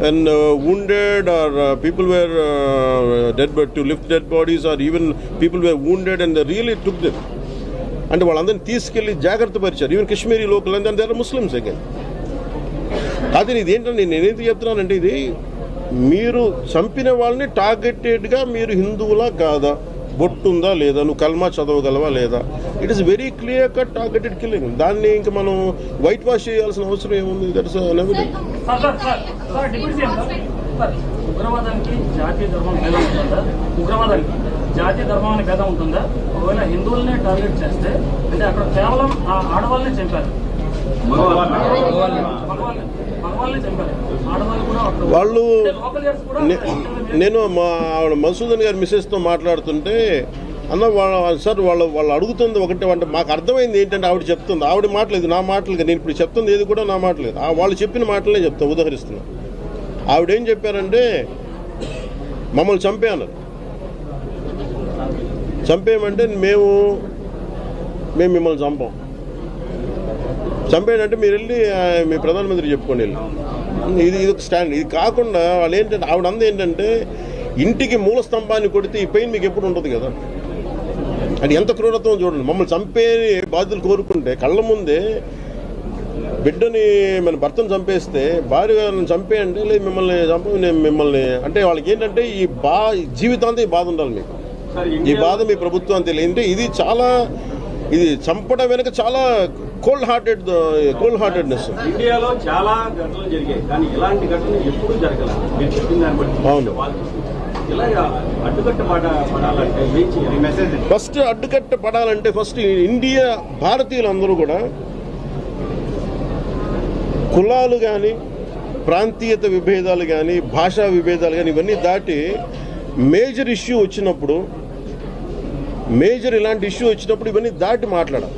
and wounded, or people were dead, but to lift dead bodies, or even people were wounded and they really took them. And వాళ్ళందరినీ తీసుకెళ్ళి జాగ్రత్త పరిచారు. Even Kashmiri local and there are Muslims again. కాదు ఇది ఏంటంటే నేనేంటి చెప్తున్నానంటే, ఇది మీరు చంపిన వాళ్ళని టార్గెటెడ్గా మీరు హిందువులా కాదా, బొట్టుందా లేదా, నువ్వు కల్మా చదవగలవా లేదా, it is very clear cut targeted killing. దాన్ని ఇంకా మనం వైట్ వాష్ చేయాల్సిన అవసరం ఏముంది? That's evident. ఉగ్రవాదానికి జాతీయ ధర్మం భేదం ఉంటుందా? ఉగ్రవాదానికి జాతీయ ధర్మానికి భేదం ఉంటుందా? ఒకవేళ హిందువులనే టార్గెట్ చేస్తే, అంటే అక్కడ కేవలం ఆ ఆడవాళ్ళనే చంపారు, వాళ్ళు. నేను మా మసూదన్ గారి మిసెస్తో మాట్లాడుతుంటే, అన్న సార్ వాళ్ళు అడుగుతుంది ఒకటే, అంటే మాకు అర్థమైంది ఏంటంటే, ఆవిడ చెప్తుంది, ఆవిడ మాటలేదు నా మాటలుగా, నేను ఇప్పుడు చెప్తుంది ఏది కూడా నా మాటలేదు, వాళ్ళు చెప్పిన మాటలనే చెప్తా, ఉదాహరిస్తున్నా. ఆవిడేం చెప్పారంటే, మమ్మల్ని చంపేయన్నారు. చంపేయమంటే మేము మిమ్మల్ని చంపాం. చంపేయంటే మీరు వెళ్ళి మీ ప్రధానమంత్రి చెప్పుకొని వెళ్ళి, ఇది ఒక స్టాండ్. ఇది కాకుండా వాళ్ళు ఏంటంటే, ఆవిడ అంది ఏంటంటే, ఇంటికి మూల స్తంభాన్ని కొడితే ఈ పెయిన్ మీకు ఎప్పుడు ఉంటుంది కదా. అది ఎంత క్రూరత్వం చూడండి. మమ్మల్ని చంపే బాధ్యతలు కోరుకుంటే, కళ్ళ ముందే బిడ్డని మన భర్తను చంపేస్తే, భార్య గారిని చంపేయండి, లేదు మిమ్మల్ని నేను మిమ్మల్ని అంటే, వాళ్ళకి ఏంటంటే ఈ జీవితాంతం ఈ బాధ ఉండాలి మీకు, ఈ బాధ మీ ప్రభుత్వం తెలియదు. ఇది చంపడం వెనక చాలా కోల్డ్ హార్టెడ్నెస్. ఇండియాలో చాలా ఘటనలు జరిగాయి, కానీ ఇలాంటి ఘటనలు ఎప్పుడు జరగలేదు. మీరు చెప్పిన దాన్ని బట్టి అవును. ఫస్ట్ అడ్డుకట్ట పడాలంటే ఫస్ట్ ఇండియా భారతీయులందరూ కూడా కులాలు కానీ, ప్రాంతీయత విభేదాలు కానీ, భాషా విభేదాలు కానీ, ఇవన్నీ దాటి మేజర్ ఇష్యూ వచ్చినప్పుడు, ఇవన్నీ దాటి మాట్లాడాలి.